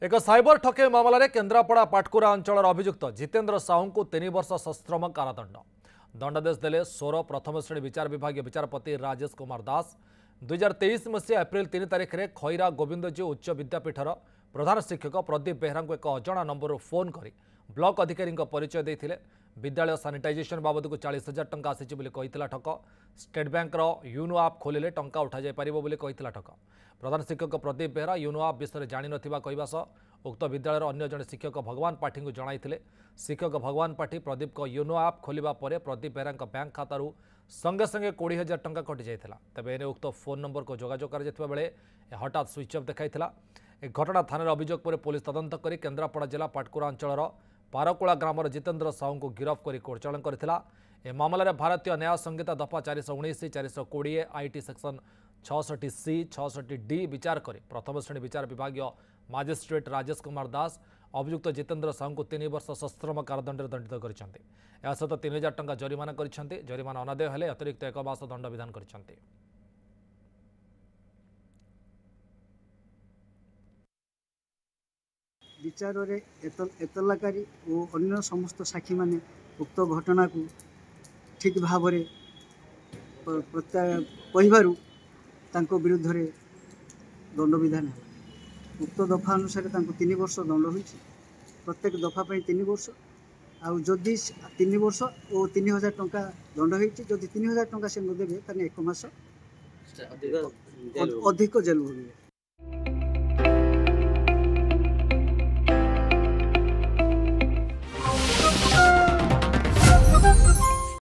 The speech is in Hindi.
एक साइबर ठके मामलें केन्द्रापड़ा पाटकुरा अंचल अभियुक्त जितेन्द्र साहू को 3 वर्ष सश्रम कारादंड दंडादेश देले सोर प्रथम श्रेणी विचार विभाग विचारपति राजेश कुमार दास 2023 मसीहा एप्रिल 3 तारिख में खैरा गोविंदजी उच्च विद्यापीठर प्रधान शिक्षक प्रदीप बेहरा एक अजणा नंबर फोन कर ब्लॉक अधिकारी परिचय देते विद्यालय सानिटाइजेशन बाबद को 40,000 टंका आसी ठक स्टेट बैंकर यूनो आप खोलिले टंका उठा जाय परिबो बोली कहितला ठक प्रधान शिक्षक प्रदीप बेहरा यूनो आप विषय जानि नथिबा कहबा सह उक्त विद्यालय अन्य जड़े शिक्षक भगवान पाठी को जणाइथिले शिक्षक भगवान पाठी प्रदीप को यूनो आप खोलिबा परे प्रदीप बेहरा बैंक खातारू संगे संगे 20,000 टंका कटि जाइथिला तबे एने उक्त फोन नंबर को जोगाजोग कर जेतबा बेले हठात स्विच ऑफ देखाइथिला ए घटना थाना अभियोग पर पुलिस तदंत करी केन्द्रापड़ा जिला पाटकुरा अंचल पारकुला ग्रामर जितेन्द्र साहू को गिरफ्त कर कोर्ट चालान करथिला ए मामलें भारतीय न्याय संहिता दफा 419 420 आईटी सेक्शन 66C 66D विचार कर प्रथम श्रेणी विचार विभाग मजिस्ट्रेट राजेश कुमार दास अभियुक्त जितेन्द्र साहू को 3 वर्ष सश्रम कारादंड दंडित कर सहित 3,000 टंका जरिमाना कर जरिमाना अनादेय हेले अतिरिक्त 1 मास दंड विधान कर विचार एतलाकारी और अन्य समस्त साक्षी माने उक्त घटना को ठीक भाव कहू विरुद्ध दंड विधान है उक्त दफा अनुसार 3 वर्ष दंड हो प्रत्येक दफा 3 वर्ष आउ जदि 3 वर्ष और 3,000 टंका दंड हो 3,000 टंका से नदेवे 1 मास अधिक जेल भोगे।